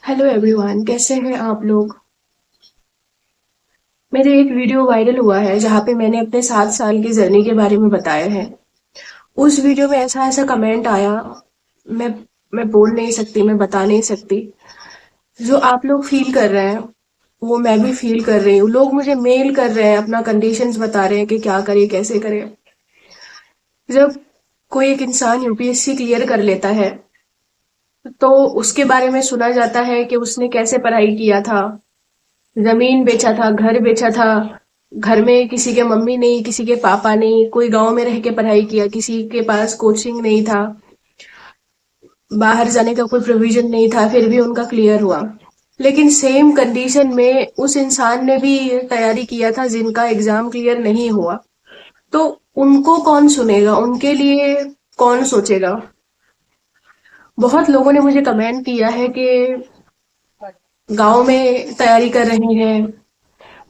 Hello everyone, कैसे हैं आप लोग। मेरे एक वीडियो वायरल हुआ है जहाँ पे मैंने अपने 7 साल की जर्नी के बारे में बताया है। उस वीडियो में ऐसा ऐसा कमेंट आया। मैं मैं बोल नहीं सकती, मैं बता नहीं सकती। जो आप लोग फील कर रहे हैं वो मैं भी फील कर रही हूँ। लोग मुझे मेल कर रहे हैं, अपना कंडीशंस बता रहे हैं कि क्या करे कैसे करे। जब कोई एक इंसान यूपीएससी क्लियर कर लेता है तो उसके बारे में सुना जाता है कि उसने कैसे पढ़ाई किया था, जमीन बेचा था, घर बेचा था। घर में किसी के मम्मी नहीं, किसी के पापा नहीं, कोई गांव में रह के पढ़ाई किया, किसी के पास कोचिंग नहीं था, बाहर जाने का कोई प्रोविजन नहीं था, फिर भी उनका क्लियर हुआ। लेकिन सेम कंडीशन में उस इंसान ने भी तैयारी किया था जिनका एग्जाम क्लियर नहीं हुआ। तो उनको कौन सुनेगा, उनके लिए कौन सोचेगा। बहुत लोगों ने मुझे कमेंट किया है कि गांव में तैयारी कर रहे हैं,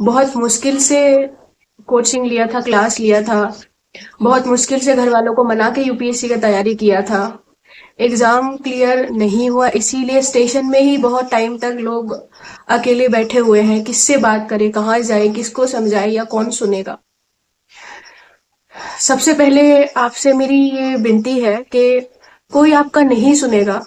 बहुत मुश्किल से कोचिंग लिया था, क्लास लिया था, बहुत मुश्किल से घर वालों को मना के यूपीएससी का तैयारी किया था। एग्जाम क्लियर नहीं हुआ, इसीलिए स्टेशन में ही बहुत टाइम तक लोग अकेले बैठे हुए हैं। किससे बात करें, कहाँ जाए, किसको समझाए, या कौन सुनेगा। सबसे पहले आपसे मेरी ये विनती है कि कोई आपका नहीं सुनेगा,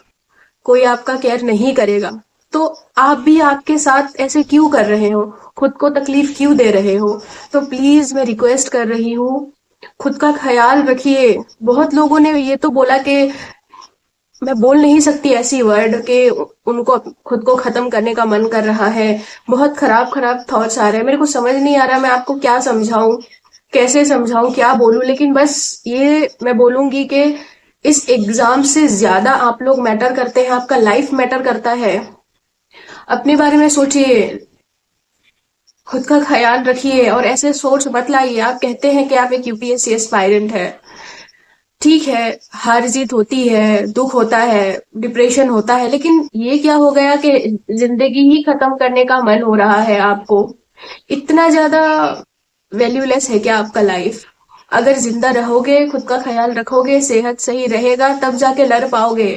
कोई आपका केयर नहीं करेगा, तो आप भी आपके साथ ऐसे क्यों कर रहे हो, खुद को तकलीफ क्यों दे रहे हो। तो प्लीज मैं रिक्वेस्ट कर रही हूँ, खुद का ख्याल रखिए। बहुत लोगों ने ये तो बोला कि मैं बोल नहीं सकती ऐसी वर्ड कि उनको खुद को खत्म करने का मन कर रहा है। बहुत खराब खराब थॉट्स आ रहे हैं, मेरे को समझ नहीं आ रहा मैं आपको क्या समझाऊं, कैसे समझाऊं, क्या बोलूं। लेकिन बस ये मैं बोलूंगी कि इस एग्जाम से ज्यादा आप लोग मैटर करते हैं, आपका लाइफ मैटर करता है। अपने बारे में सोचिए, खुद का ख्याल रखिए और ऐसे सोच मत लाइए। आप कहते हैं कि आप एक यूपीएससी एस्पायरेंट है, ठीक है, हार जीत होती है, दुख होता है, डिप्रेशन होता है, लेकिन ये क्या हो गया कि जिंदगी ही खत्म करने का मन हो रहा है आपको। इतना ज्यादा वैल्यूलेस है क्या आपका लाइफ। अगर जिंदा रहोगे, खुद का ख्याल रखोगे, सेहत सही रहेगा, तब जाके लड़ पाओगे।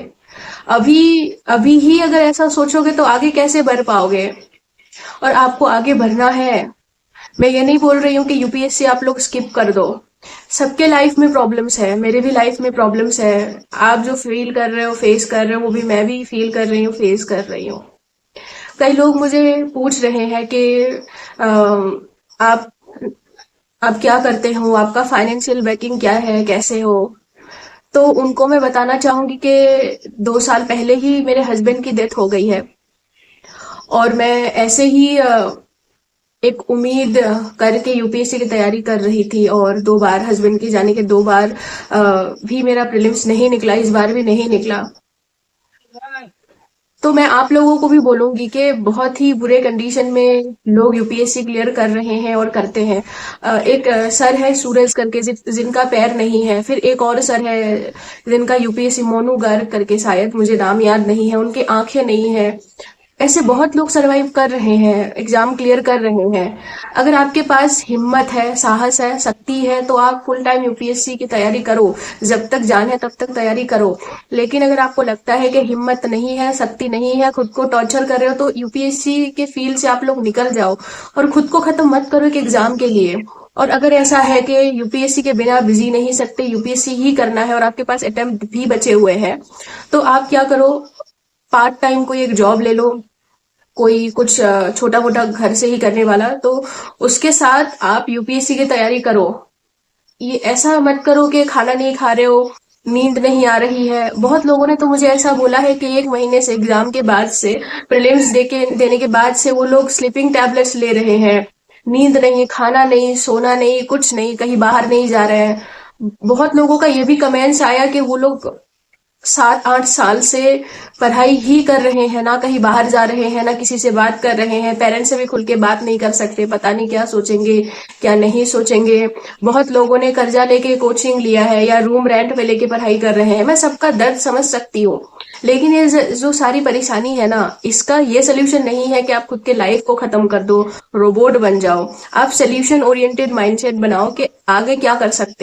अभी अभी ही अगर ऐसा सोचोगे तो आगे कैसे बढ़ पाओगे। और आपको आगे बढ़ना है। मैं ये नहीं बोल रही हूँ कि यूपीएससी आप लोग स्किप कर दो। सबके लाइफ में प्रॉब्लम्स है, मेरे भी लाइफ में प्रॉब्लम्स है। आप जो फील कर रहे हो, फेस कर रहे हो, वो भी मैं भी फील कर रही हूँ, फेस कर रही हूँ। कई लोग मुझे पूछ रहे हैं कि आप आप क्या करते हो, आपका फाइनेंशियल बैकिंग क्या है, कैसे हो। तो उनको मैं बताना चाहूंगी कि 2 साल पहले ही मेरे हस्बैंड की डेथ हो गई है। और मैं ऐसे ही एक उम्मीद करके यूपीएससी की तैयारी कर रही थी, और 2 बार हस्बैंड के जाने के 2 बार भी मेरा प्रीलिम्स नहीं निकला, इस बार भी नहीं निकला। तो मैं आप लोगों को भी बोलूंगी कि बहुत ही बुरे कंडीशन में लोग यूपीएससी क्लियर कर रहे हैं और करते हैं। एक सर है सूरज करके, जिनका पैर नहीं है। फिर एक और सर है जिनका यूपीएससी, मोनू गर्ग करके, शायद मुझे नाम याद नहीं है, उनकी आंखें नहीं है। ऐसे बहुत लोग सरवाइव कर रहे हैं, एग्जाम क्लियर कर रहे हैं। अगर आपके पास हिम्मत है, साहस है, शक्ति है, तो आप फुल टाइम यूपीएससी की तैयारी करो। जब तक जान है तब तक तैयारी करो। लेकिन अगर आपको लगता है कि हिम्मत नहीं है, शक्ति नहीं है, खुद को टॉर्चर कर रहे हो, तो यूपीएससी के फील्ड से आप लोग निकल जाओ। और खुद को खत्म मत करो एक एग्जाम के लिए। और अगर ऐसा है कि यूपीएससी के बिना जी नहीं सकते, यूपीएससी ही करना है, और आपके पास अटेम्प्ट भी बचे हुए हैं, तो आप क्या करो, पार्ट टाइम कोई एक जॉब ले लो। कोई कुछ छोटा मोटा घर से ही करने वाला, तो उसके साथ आप यूपीएससी की तैयारी करो। ये ऐसा मत करो कि खाना नहीं खा रहे हो, नींद नहीं आ रही है। बहुत लोगों ने तो मुझे ऐसा बोला है कि 1 महीने से, एग्जाम के बाद से, प्रीलिम्स देने के बाद से वो लोग स्लीपिंग टैबलेट्स ले रहे हैं। नींद नहीं, खाना नहीं, सोना नहीं, कुछ नहीं, कहीं बाहर नहीं जा रहे हैं। बहुत लोगों का ये भी कमेंट्स आया कि वो लोग 7-8 साल से पढ़ाई ही कर रहे हैं, ना कहीं बाहर जा रहे हैं, ना किसी से बात कर रहे हैं, पेरेंट्स से भी खुल के बात नहीं कर सकते, पता नहीं क्या सोचेंगे, क्या नहीं सोचेंगे। बहुत लोगों ने कर्जा लेके कोचिंग लिया है या रूम रेंट पे लेके पढ़ाई कर रहे हैं। मैं सबका दर्द समझ सकती हूँ, लेकिन ये जो सारी परेशानी है ना, इसका ये सोल्यूशन नहीं है कि आप खुद के लाइफ को खत्म कर दो, रोबोट बन जाओ। आप सोल्यूशन ओरिएंटेड माइंडसेट बनाओ कि आगे क्या कर सकते हो।